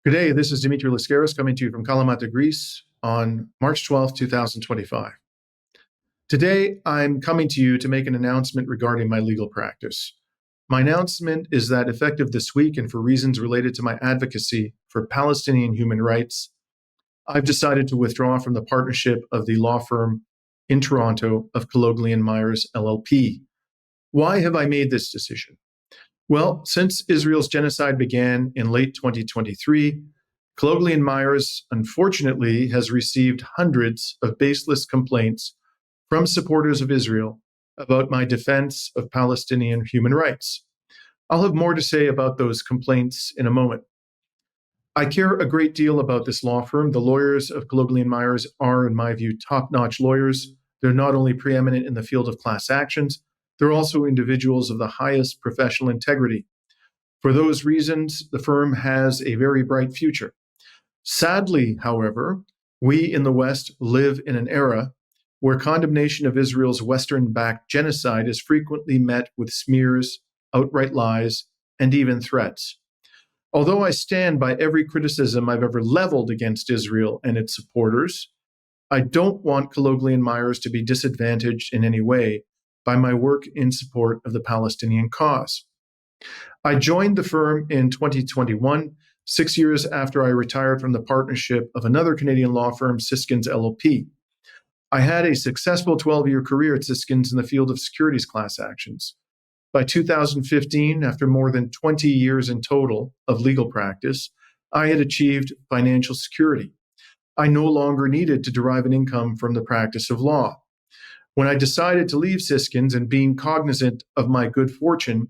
Good day, this is Dimitri Lascaris coming to you from Kalamata, Greece on March 12th, 2025. Today, I'm coming to you to make an announcement regarding my legal practice. My announcement is that effective this week and for reasons related to my advocacy for Palestinian human rights, I've decided to withdraw from the partnership of the law firm in Toronto of Kalloghlian Myers LLP. Why have I made this decision? Well, since Israel's genocide began in late 2023, Kalloghlian Myers, unfortunately, has received hundreds of baseless complaints from supporters of Israel about my defense of Palestinian human rights. I'll have more to say about those complaints in a moment. I care a great deal about this law firm. The lawyers of Kalloghlian Myers are, in my view, top-notch lawyers. They're not only preeminent in the field of class actions, they're also individuals of the highest professional integrity. For those reasons, the firm has a very bright future. Sadly, however, we in the West live in an era where condemnation of Israel's Western-backed genocide is frequently met with smears, outright lies, and even threats. Although I stand by every criticism I've ever leveled against Israel and its supporters, I don't want Kalloghlian Myers to be disadvantaged in any way by my work in support of the Palestinian cause. I joined the firm in 2021, 6 years after I retired from the partnership of another Canadian law firm, Siskins LLP. I had a successful 12-year career at Siskins in the field of securities class actions. By 2015, after more than 20 years in total of legal practice, I had achieved financial security. I no longer needed to derive an income from the practice of law. When I decided to leave Siskins and being cognizant of my good fortune,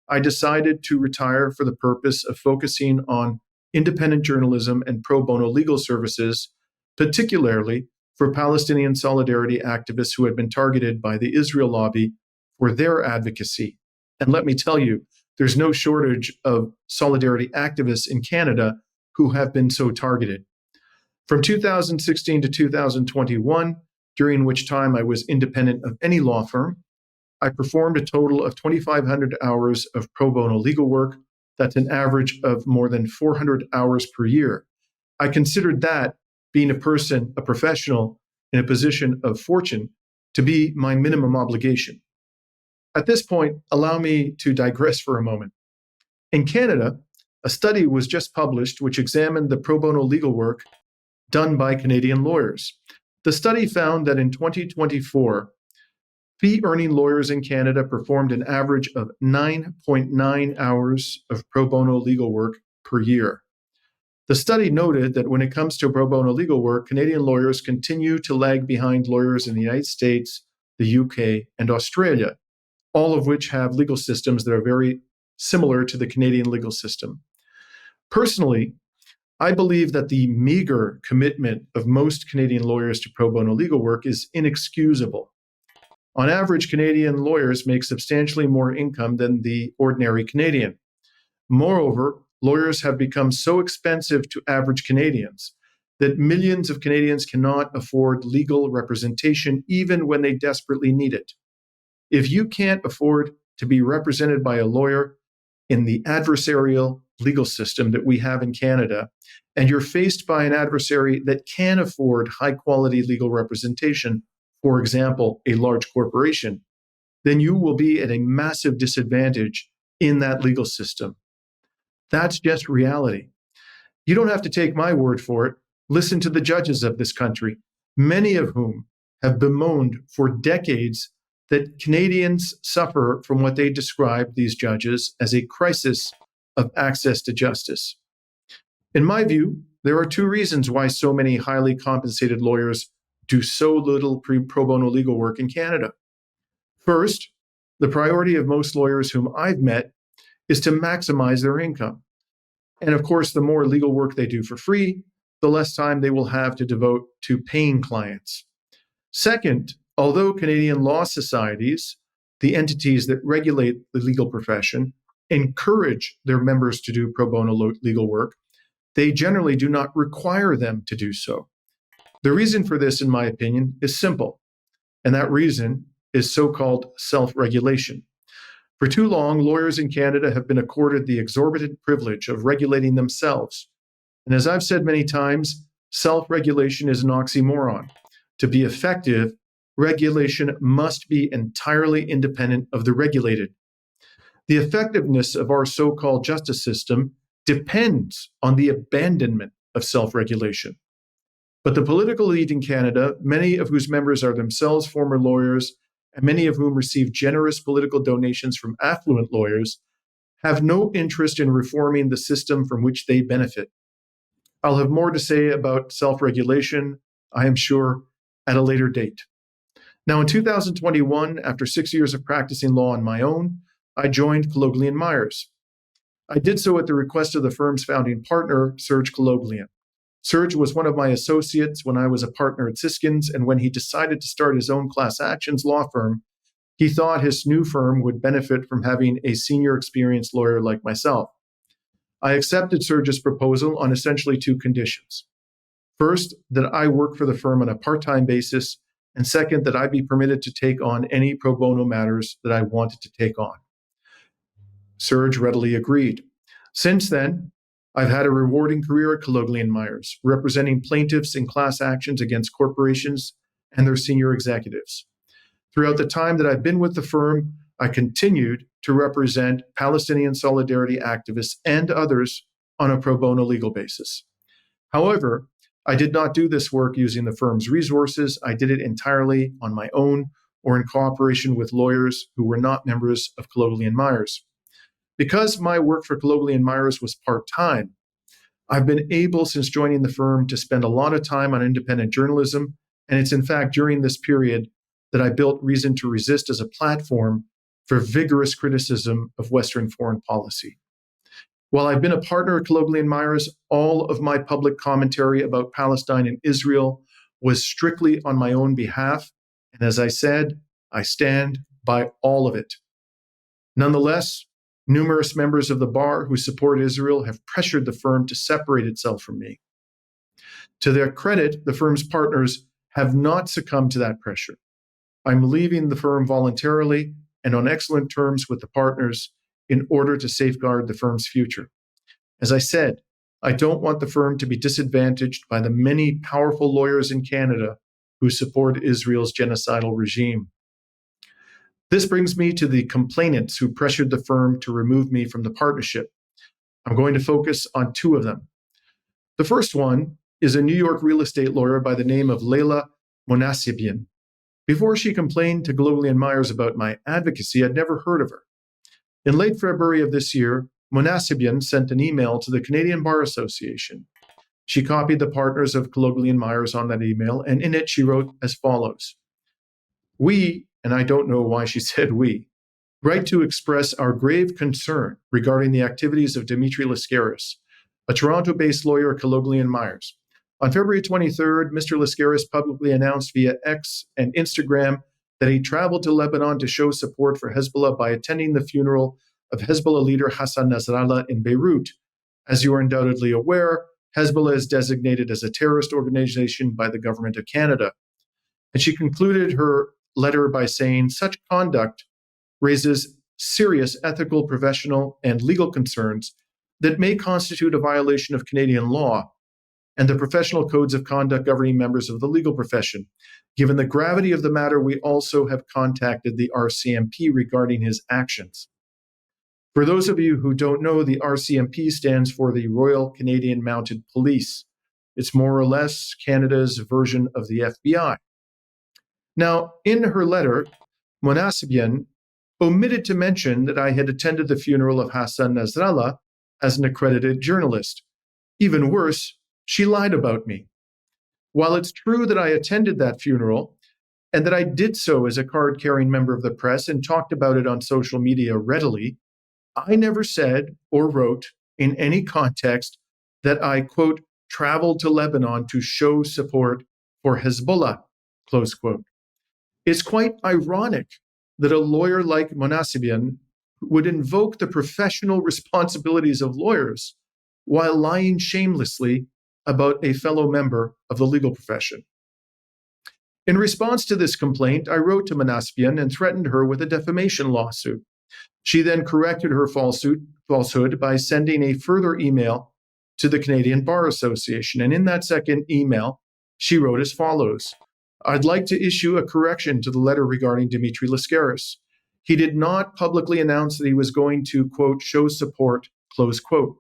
I decided to retire for the purpose of focusing on independent journalism and pro bono legal services, particularly for Palestinian solidarity activists who had been targeted by the Israel lobby for their advocacy. And let me tell you, there's no shortage of solidarity activists in Canada who have been so targeted. From 2016 to 2021, during which time I was independent of any law firm, I performed a total of 2,500 hours of pro bono legal work. That's an average of more than 400 hours per year. I considered that, being a professional in a position of fortune, to be my minimum obligation. At this point, allow me to digress for a moment. In Canada, a study was just published which examined the pro bono legal work done by Canadian lawyers. The study found that in 2024, fee-earning lawyers in Canada performed an average of 9.9 hours of pro bono legal work per year. The study noted that when it comes to pro bono legal work, Canadian lawyers continue to lag behind lawyers in the United States, the UK, and Australia, all of which have legal systems that are very similar to the Canadian legal system. Personally, I believe that the meager commitment of most Canadian lawyers to pro bono legal work is inexcusable. On average, Canadian lawyers make substantially more income than the ordinary Canadian. Moreover, lawyers have become so expensive to average Canadians that millions of Canadians cannot afford legal representation even when they desperately need it. If you can't afford to be represented by a lawyer in the adversarial legal system that we have in Canada, and you're faced by an adversary that can afford high-quality legal representation, for example, a large corporation, then you will be at a massive disadvantage in that legal system. That's just reality. You don't have to take my word for it. Listen to the judges of this country, many of whom have bemoaned for decades that Canadians suffer from what they describe, these judges, as a crisis of access to justice. In my view, there are two reasons why so many highly compensated lawyers do so little pro bono legal work in Canada. First, the priority of most lawyers whom I've met is to maximize their income. And of course, the more legal work they do for free, the less time they will have to devote to paying clients. Second, although Canadian law societies, the entities that regulate the legal profession, encourage their members to do pro bono legal work, they generally do not require them to do so. The reason for this, in my opinion, is simple, and that reason is so-called self-regulation. For too long, lawyers in Canada have been accorded the exorbitant privilege of regulating themselves. And as I've said many times, self-regulation is an oxymoron. To be effective, regulation must be entirely independent of the regulated. The effectiveness of our so-called justice system depends on the abandonment of self-regulation. But the political elite in Canada, many of whose members are themselves former lawyers, and many of whom receive generous political donations from affluent lawyers, have no interest in reforming the system from which they benefit. I'll have more to say about self-regulation, I am sure, at a later date. Now, in 2021, after 6 years of practicing law on my own, I joined Kalloghlian Myers. I did so at the request of the firm's founding partner, Serge Kalloghlian. Serge was one of my associates when I was a partner at Siskins, and when he decided to start his own class actions law firm, he thought his new firm would benefit from having a senior experienced lawyer like myself. I accepted Serge's proposal on essentially two conditions. First, that I work for the firm on a part-time basis, and second, that I be permitted to take on any pro bono matters that I wanted to take on. Serge readily agreed. Since then, I've had a rewarding career at Kalloghlian Myers, representing plaintiffs in class actions against corporations and their senior executives. Throughout the time that I've been with the firm, I continued to represent Palestinian solidarity activists and others on a pro bono legal basis. However, I did not do this work using the firm's resources. I did it entirely on my own or in cooperation with lawyers who were not members of Kalloghlian Myers. Because my work for Kalloghlian Myers was part-time, I've been able since joining the firm to spend a lot of time on independent journalism, and it's in fact during this period that I built Reason to Resist as a platform for vigorous criticism of Western foreign policy. While I've been a partner at Kalloghlian Myers, all of my public commentary about Palestine and Israel was strictly on my own behalf, and as I said, I stand by all of it. Nonetheless, numerous members of the bar who support Israel have pressured the firm to separate itself from me. To their credit, the firm's partners have not succumbed to that pressure. I'm leaving the firm voluntarily and on excellent terms with the partners in order to safeguard the firm's future. As I said, I don't want the firm to be disadvantaged by the many powerful lawyers in Canada who support Israel's genocidal regime. This brings me to the complainants who pressured the firm to remove me from the partnership. I'm going to focus on two of them. The first one is a New York real estate lawyer by the name of Leila Monasebian. Before she complained to Kalloghlian Myers about my advocacy, I'd never heard of her. In late February of this year, Monasebian sent an email to the Canadian Bar Association. She copied the partners of Kalloghlian Myers on that email, and in it she wrote as follows. We, and I don't know why she said we, write to express our grave concern regarding the activities of Dimitri Lascaris, a Toronto-based lawyer at Kalloghlian Myers. On February 23rd, Mr. Lascaris publicly announced via X and Instagram that he traveled to Lebanon to show support for Hezbollah by attending the funeral of Hezbollah leader Hassan Nasrallah in Beirut. As you are undoubtedly aware, Hezbollah is designated as a terrorist organization by the government of Canada. And she concluded her letter by saying, such conduct raises serious ethical, professional, and legal concerns that may constitute a violation of Canadian law and the professional codes of conduct governing members of the legal profession. Given the gravity of the matter, we also have contacted the RCMP regarding his actions. For those of you who don't know, the RCMP stands for the Royal Canadian Mounted Police. It's more or less Canada's version of the FBI. Now, in her letter, Monasebian omitted to mention that I had attended the funeral of Hassan Nasrallah as an accredited journalist. Even worse, she lied about me. While it's true that I attended that funeral and that I did so as a card-carrying member of the press and talked about it on social media readily, I never said or wrote in any context that I, quote, traveled to Lebanon to show support for Hezbollah, close quote. It's quite ironic that a lawyer like Monasebian would invoke the professional responsibilities of lawyers while lying shamelessly about a fellow member of the legal profession. In response to this complaint, I wrote to Monasebian and threatened her with a defamation lawsuit. She then corrected her falsehood by sending a further email to the Canadian Bar Association. And in that second email, she wrote as follows: I'd like to issue a correction to the letter regarding Dimitri Lascaris. He did not publicly announce that he was going to, quote, show support, close quote.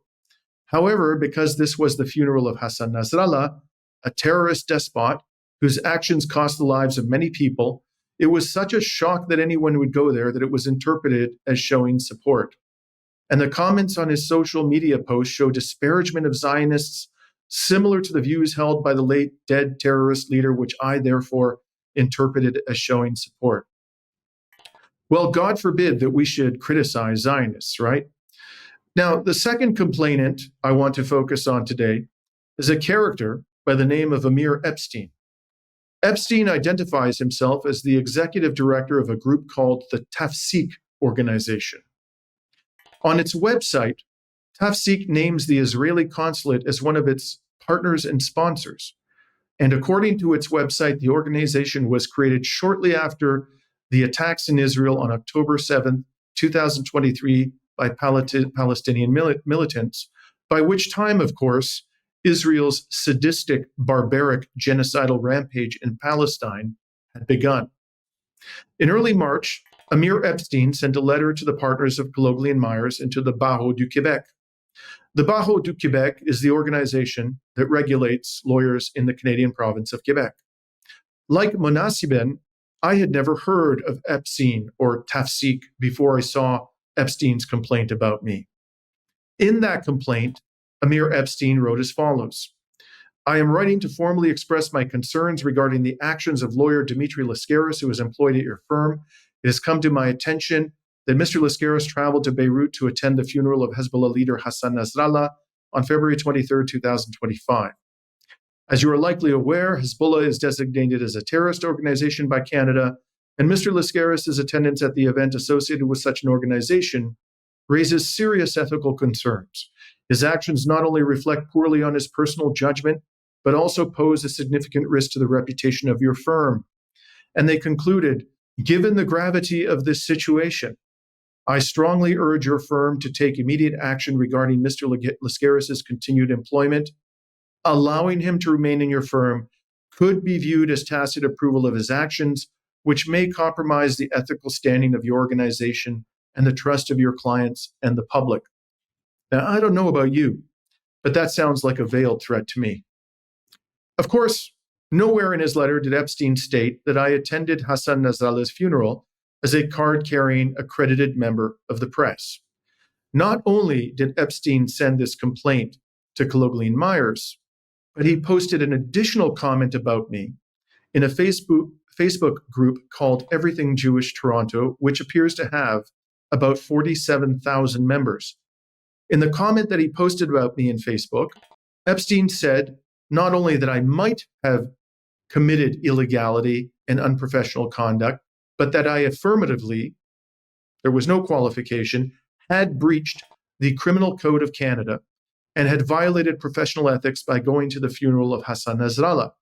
However, because this was the funeral of Hassan Nasrallah, a terrorist despot whose actions cost the lives of many people, it was such a shock that anyone would go there that it was interpreted as showing support. And the comments on his social media posts show disparagement of Zionists similar to the views held by the late dead terrorist leader, which I therefore interpreted as showing support. Well, God forbid that we should criticize Zionists, right? Now, the second complainant I want to focus on today is a character by the name of Amir Epstein. Epstein identifies himself as the executive director of a group called the Tafsik organization. On its website, Tafsik names the Israeli consulate as one of its partners and sponsors. And according to its website, the organization was created shortly after the attacks in Israel on October 7, 2023, by Palestinian militants, by which time, of course, Israel's sadistic, barbaric, genocidal rampage in Palestine had begun. In early March, Amir Epstein sent a letter to the partners of Kalloghlian Myers and to the Barreau du Québec. The Barreau du Québec is the organization that regulates lawyers in the Canadian province of Quebec. Like Monasebian, I had never heard of Epstein or Tafsik before I saw Epstein's complaint about me. In that complaint, Amir Epstein wrote as follows: I am writing to formally express my concerns regarding the actions of lawyer Dimitri Lascaris, who is employed at your firm. It has come to my attention that Mr. Lascaris traveled to Beirut to attend the funeral of Hezbollah leader Hassan Nasrallah on February 23, 2025. As you are likely aware, Hezbollah is designated as a terrorist organization by Canada, and Mr. Lascaris' attendance at the event associated with such an organization raises serious ethical concerns. His actions not only reflect poorly on his personal judgment, but also pose a significant risk to the reputation of your firm. And they concluded, given the gravity of this situation, I strongly urge your firm to take immediate action regarding Mr. Lascaris' continued employment. Allowing him to remain in your firm could be viewed as tacit approval of his actions, which may compromise the ethical standing of your organization and the trust of your clients and the public. Now, I don't know about you, but that sounds like a veiled threat to me. Of course, nowhere in his letter did Epstein state that I attended Hassan Nasrallah's funeral as a card-carrying, accredited member of the press. Not only did Epstein send this complaint to Kalloghlian Myers, but he posted an additional comment about me in a Facebook group called Everything Jewish Toronto, which appears to have about 47,000 members. In the comment that he posted about me in Facebook, Epstein said not only that I might have committed illegality and unprofessional conduct, but that I affirmatively, there was no qualification, had breached the Criminal Code of Canada and had violated professional ethics by going to the funeral of Hassan Nasrallah.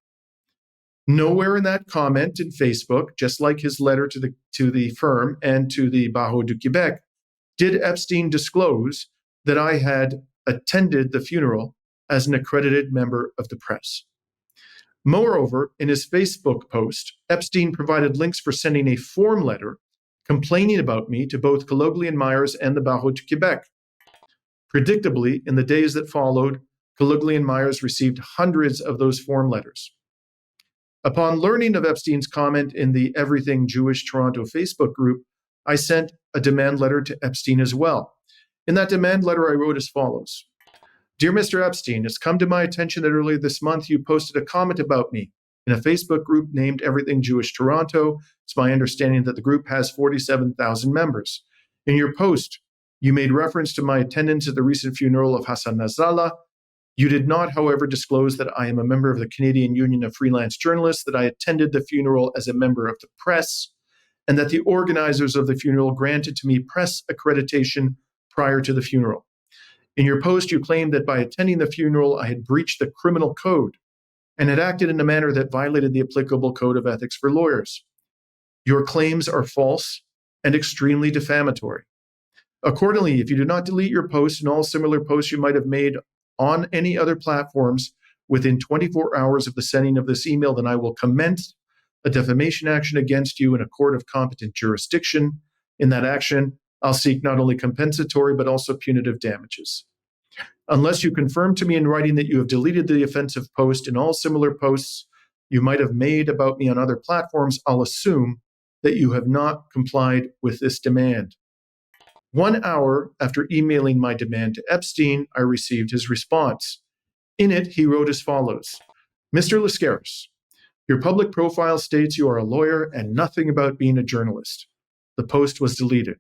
Nowhere in that comment in Facebook, just like his letter to the firm and to the Barreau du Québec, did Epstein disclose that I had attended the funeral as an accredited member of the press. Moreover, in his Facebook post, Epstein provided links for sending a form letter complaining about me to both Kalloghlian Myers and the Barreau du Québec. Predictably, in the days that followed, Kalloghlian Myers received hundreds of those form letters. Upon learning of Epstein's comment in the Everything Jewish Toronto Facebook group, I sent a demand letter to Epstein as well. In that demand letter, I wrote as follows: Dear Mr. Epstein, it's come to my attention that earlier this month you posted a comment about me in a Facebook group named Everything Jewish Toronto. It's my understanding that the group has 47,000 members. In your post, you made reference to my attendance at the recent funeral of Hassan Nasrallah. You did not, however, disclose that I am a member of the Canadian Union of Freelance Journalists, that I attended the funeral as a member of the press, and that the organizers of the funeral granted to me press accreditation prior to the funeral. In your post, you claimed that by attending the funeral, I had breached the criminal code and had acted in a manner that violated the applicable code of ethics for lawyers. Your claims are false and extremely defamatory. Accordingly, if you do not delete your post and all similar posts you might have made on any other platforms within 24 hours of the sending of this email, then I will commence a defamation action against you in a court of competent jurisdiction. In that action, I'll seek not only compensatory, but also punitive damages. Unless you confirm to me in writing that you have deleted the offensive post and all similar posts you might have made about me on other platforms, I'll assume that you have not complied with this demand. 1 hour after emailing my demand to Epstein, I received his response. In it, he wrote as follows: Mr. Lascaris, your public profile states you are a lawyer and nothing about being a journalist. The post was deleted.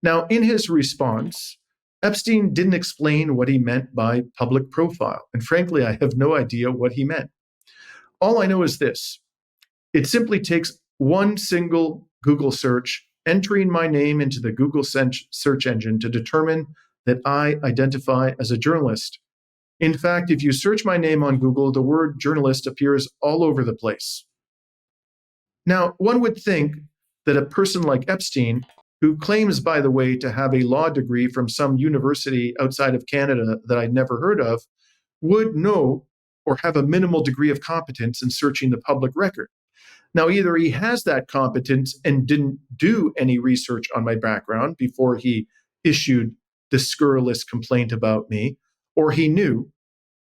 Now, in his response, Epstein didn't explain what he meant by public profile. And frankly, I have no idea what he meant. All I know is this: it simply takes one single Google search, entering my name into the Google search engine, to determine that I identify as a journalist. In fact, if you search my name on Google, the word journalist appears all over the place. Now, one would think that a person like Epstein, who claims, by the way, to have a law degree from some university outside of Canada that I'd never heard of, would know or have a minimal degree of competence in searching the public record. Now, either he has that competence and didn't do any research on my background before he issued this scurrilous complaint about me, or he knew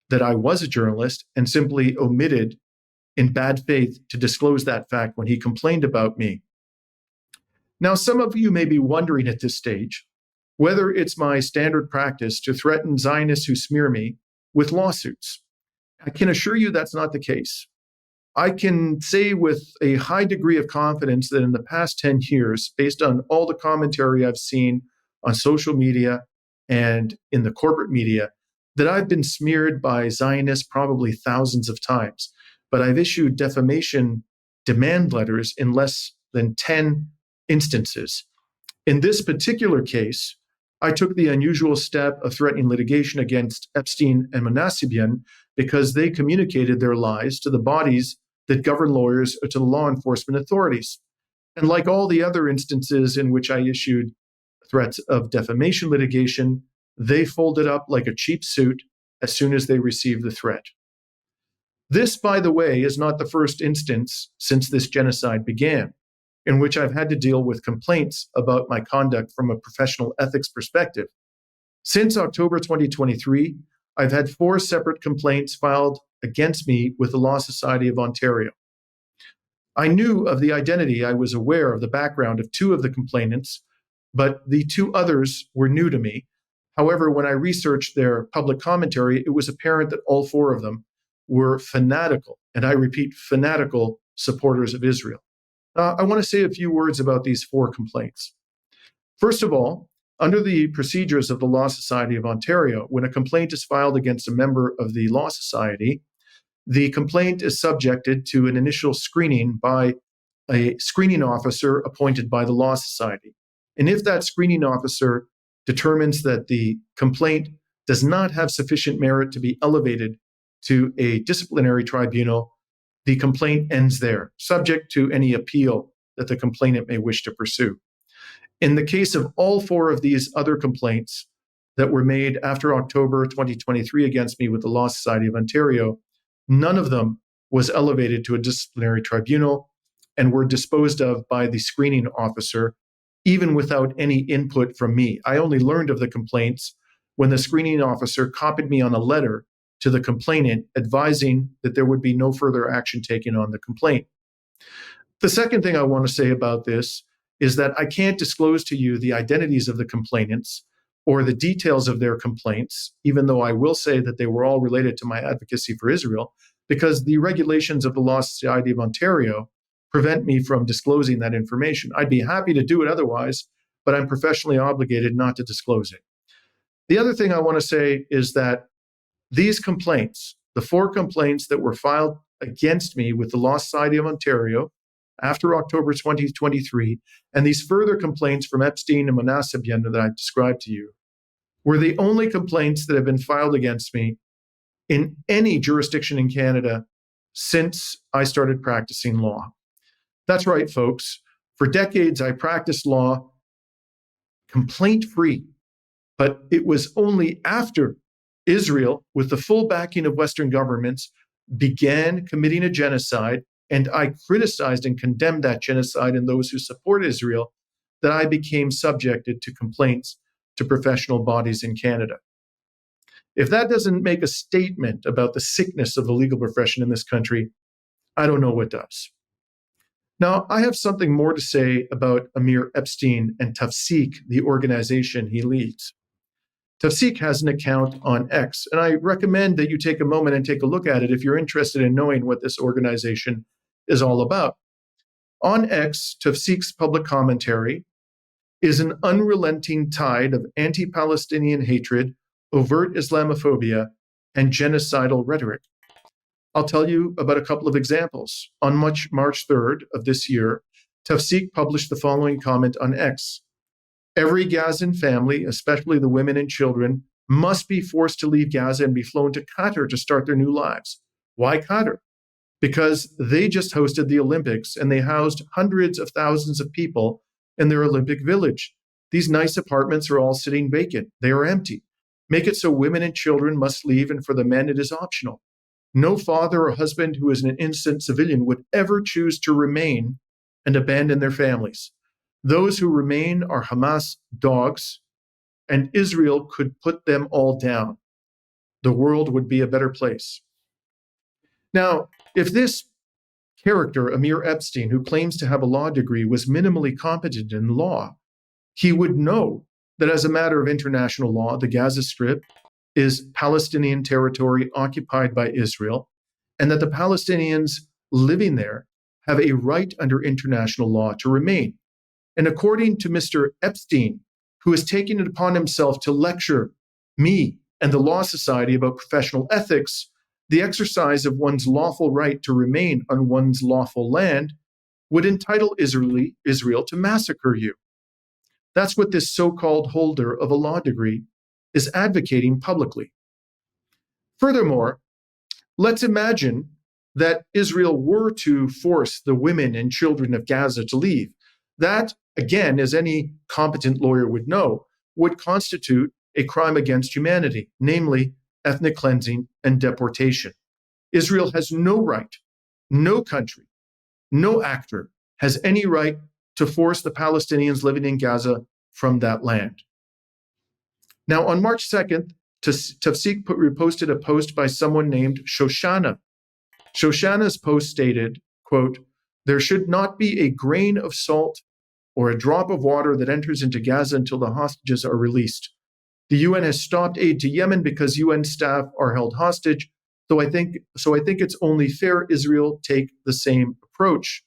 that I was a journalist and simply omitted in bad faith to disclose that fact when he complained about me. Now, some of you may be wondering at this stage whether it's my standard practice to threaten Zionists who smear me with lawsuits. I can assure you that's not the case. I can say with a high degree of confidence that in the past 10 years, based on all the commentary I've seen on social media and in the corporate media, that I've been smeared by Zionists probably thousands of times. But I've issued defamation demand letters in less than 10 instances. In this particular case, I took the unusual step of threatening litigation against Epstein and Monasebian because they communicated their lies to the bodies that govern lawyers or to the law enforcement authorities. And like all the other instances in which I issued threats of defamation litigation, they folded up like a cheap suit as soon as they received the threat. This, by the way, is not the first instance since this genocide began in which I've had to deal with complaints about my conduct from a professional ethics perspective. Since October 2023, I've had 4 separate complaints filed against me with the Law Society of Ontario. I knew of the identity, I was aware of the background of 2 of the complainants, but the 2 others were new to me. However, when I researched their public commentary, it was apparent that all 4 of them were fanatical, and I repeat, fanatical supporters of Israel. I want to say a few words about these 4 complaints. First of all, under the procedures of the Law Society of Ontario, when a complaint is filed against a member of the Law Society, the complaint is subjected to an initial screening by a screening officer appointed by the Law Society. And if that screening officer determines that the complaint does not have sufficient merit to be elevated to a disciplinary tribunal, the complaint ends there, subject to any appeal that the complainant may wish to pursue. In the case of all 4 of these other complaints that were made after October 2023 against me with the Law Society of Ontario, none of them was elevated to a disciplinary tribunal and were disposed of by the screening officer, even without any input from me. I only learned of the complaints when the screening officer copied me on a letter to the complainant advising that there would be no further action taken on the complaint. The second thing I want to say about this is that I can't disclose to you the identities of the complainants or the details of their complaints, even though I will say that they were all related to my advocacy for Israel, because the regulations of the Law Society of Ontario prevent me from disclosing that information. I'd be happy to do it otherwise, but I'm professionally obligated not to disclose it. The other thing I want to say is that these complaints, the 4 complaints that were filed against me with the Law Society of Ontario after October 2023, and these further complaints from Epstein and Monasebian that I've described to you, were the only complaints that have been filed against me in any jurisdiction in Canada since I started practicing law. That's right, folks. For decades, I practiced law complaint-free, but it was only after Israel, with the full backing of Western governments, began committing a genocide, and I criticized and condemned that genocide and those who support Israel, that I became subjected to complaints to professional bodies in Canada. If that doesn't make a statement about the sickness of the legal profession in this country, I don't know what does. Now, I have something more to say about Amir Epstein and Tafseek, the organization he leads. Tafseek has an account on X, and I recommend that you take a moment and take a look at it if you're interested in knowing what this organization is all about. On X, Tafseek's public commentary is an unrelenting tide of anti-Palestinian hatred, overt Islamophobia, and genocidal rhetoric. I'll tell you about a couple of examples. On March 3rd of this year, Tafseek published the following comment on X. Every Gazan family, especially the women and children, must be forced to leave Gaza and be flown to Qatar to start their new lives. Why Qatar? Because they just hosted the Olympics and they housed hundreds of thousands of people in their Olympic village. These nice apartments are all sitting vacant. They are empty. Make it so women and children must leave, and for the men it is optional. No father or husband who is an innocent civilian would ever choose to remain and abandon their families. Those who remain are Hamas dogs, and Israel could put them all down. The world would be a better place. Now, if this character, Amir Epstein, who claims to have a law degree, was minimally competent in law, he would know that as a matter of international law, the Gaza Strip is Palestinian territory occupied by Israel, and that the Palestinians living there have a right under international law to remain. And according to Mr. Epstein, who has taken it upon himself to lecture me and the Law Society about professional ethics, the exercise of one's lawful right to remain on one's lawful land would entitle Israel to massacre you. That's what this so-called holder of a law degree is advocating publicly. Furthermore, let's imagine that Israel were to force the women and children of Gaza to leave. That, again, as any competent lawyer would know, would constitute a crime against humanity, namely ethnic cleansing and deportation. Israel has no right, no country, no actor has any right to force the Palestinians living in Gaza from that land. Now, on March 2nd, Tafseek reposted a post by someone named Shoshana. Shoshana's post stated, quote, "There should not be a grain of salt or a drop of water that enters into Gaza until the hostages are released. The UN has stopped aid to Yemen because UN staff are held hostage, so I think it's only fair Israel take the same approach."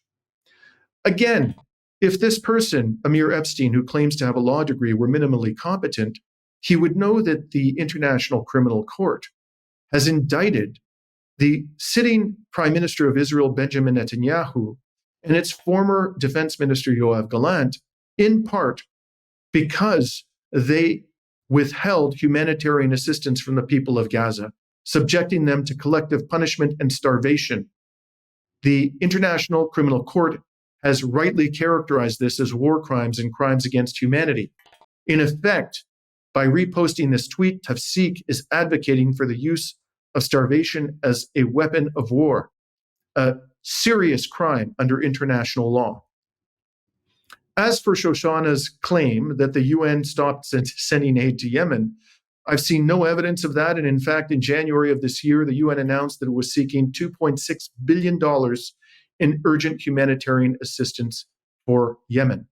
Again, if this person, Amir Epstein, who claims to have a law degree, were minimally competent, he would know that the International Criminal Court has indicted the sitting Prime Minister of Israel, Benjamin Netanyahu, and its former Defense Minister, Yoav Gallant, in part because they withheld humanitarian assistance from the people of Gaza, subjecting them to collective punishment and starvation. The International Criminal Court has rightly characterized this as war crimes and crimes against humanity. In effect, by reposting this tweet, Tafseek is advocating for the use of starvation as a weapon of war, a serious crime under international law. As for Shoshana's claim that the UN stopped sending aid to Yemen, I've seen no evidence of that. And in fact, in January of this year, the UN announced that it was seeking $2.6 billion in urgent humanitarian assistance for Yemen.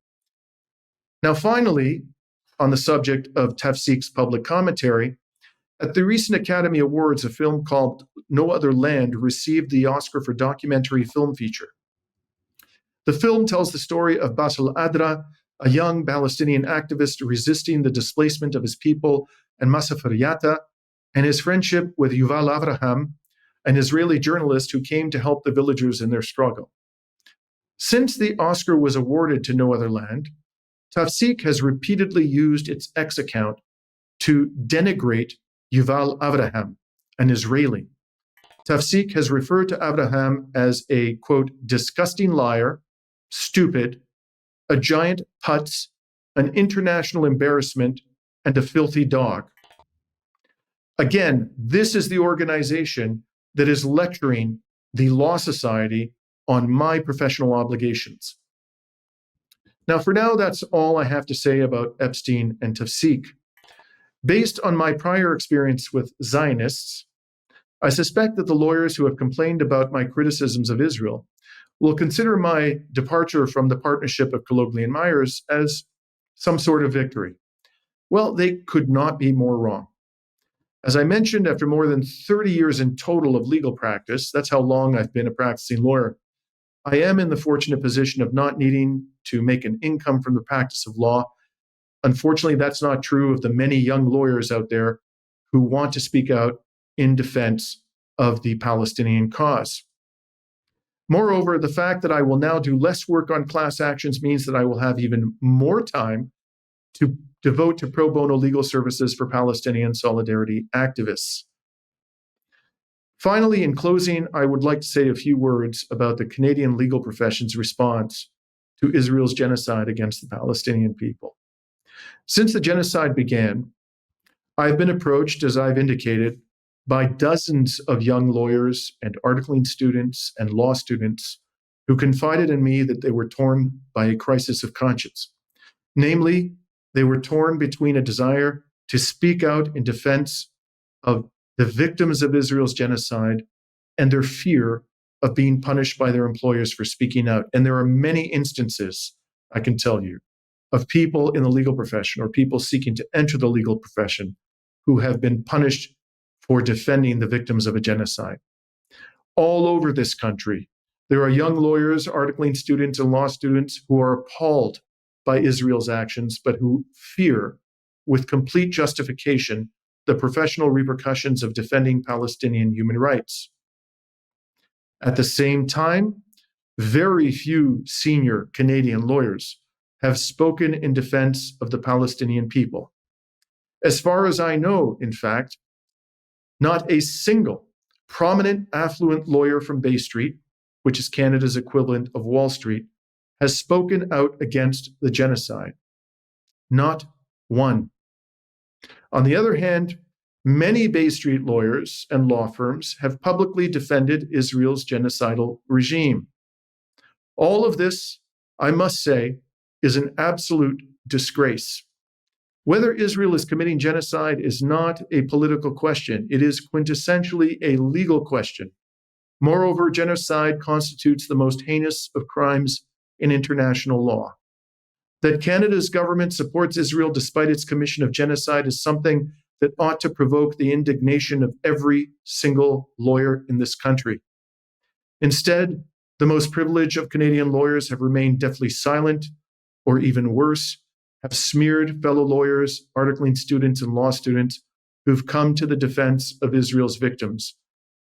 Now, finally, on the subject of Tafseek's public commentary, at the recent Academy Awards, a film called No Other Land received the Oscar for documentary film feature. The film tells the story of Bassel Adra, a young Palestinian activist resisting the displacement of his people, and Massaf Riyata, and his friendship with Yuval Avraham, an Israeli journalist who came to help the villagers in their struggle. Since the Oscar was awarded to No Other Land, Tafseek has repeatedly used its X account to denigrate Yuval Avraham, an Israeli. Tafseek has referred to Avraham as a, quote, disgusting liar, stupid, a giant putz, an international embarrassment, and a filthy dog. Again, this is the organization that is lecturing the Law Society on my professional obligations. Now, for now, that's all I have to say about Epstein and Tafseek. Based on my prior experience with Zionists, I suspect that the lawyers who have complained about my criticisms of Israel will consider my departure from the partnership of Kalloghlian Myers as some sort of victory. Well, they could not be more wrong. As I mentioned, after more than 30 years in total of legal practice, that's how long I've been a practicing lawyer, I am in the fortunate position of not needing to make an income from the practice of law. Unfortunately, that's not true of the many young lawyers out there who want to speak out in defense of the Palestinian cause. Moreover, the fact that I will now do less work on class actions means that I will have even more time to devote to pro bono legal services for Palestinian solidarity activists. Finally, in closing, I would like to say a few words about the Canadian legal profession's response to Israel's genocide against the Palestinian people. Since the genocide began, I've been approached, as I've indicated, by dozens of young lawyers and articling students and law students who confided in me that they were torn by a crisis of conscience. Namely, they were torn between a desire to speak out in defense of the victims of Israel's genocide and their fear of being punished by their employers for speaking out. And there are many instances, I can tell you, of people in the legal profession or people seeking to enter the legal profession who have been punished for defending the victims of a genocide. All over this country, there are young lawyers, articling students, and law students who are appalled by Israel's actions, but who fear, with complete justification, the professional repercussions of defending Palestinian human rights. At the same time, very few senior Canadian lawyers have spoken in defense of the Palestinian people. As far as I know, in fact, not a single prominent affluent lawyer from Bay Street, which is Canada's equivalent of Wall Street, has spoken out against the genocide. Not one. On the other hand, many Bay Street lawyers and law firms have publicly defended Israel's genocidal regime. All of this, I must say, is an absolute disgrace. Whether Israel is committing genocide is not a political question. It is quintessentially a legal question. Moreover, genocide constitutes the most heinous of crimes in international law. That Canada's government supports Israel despite its commission of genocide is something that ought to provoke the indignation of every single lawyer in this country. Instead, the most privileged of Canadian lawyers have remained deathly silent, or even worse, have smeared fellow lawyers, articling students, and law students who've come to the defense of Israel's victims.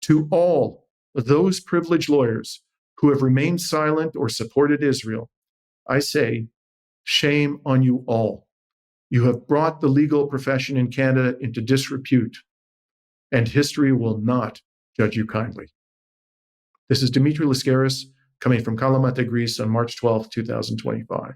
To all those privileged lawyers who have remained silent or supported Israel, I say, shame on you all. You have brought the legal profession in Canada into disrepute, and history will not judge you kindly. This is Dimitri Lascaris, coming from Kalamata, Greece on March 12, 2025.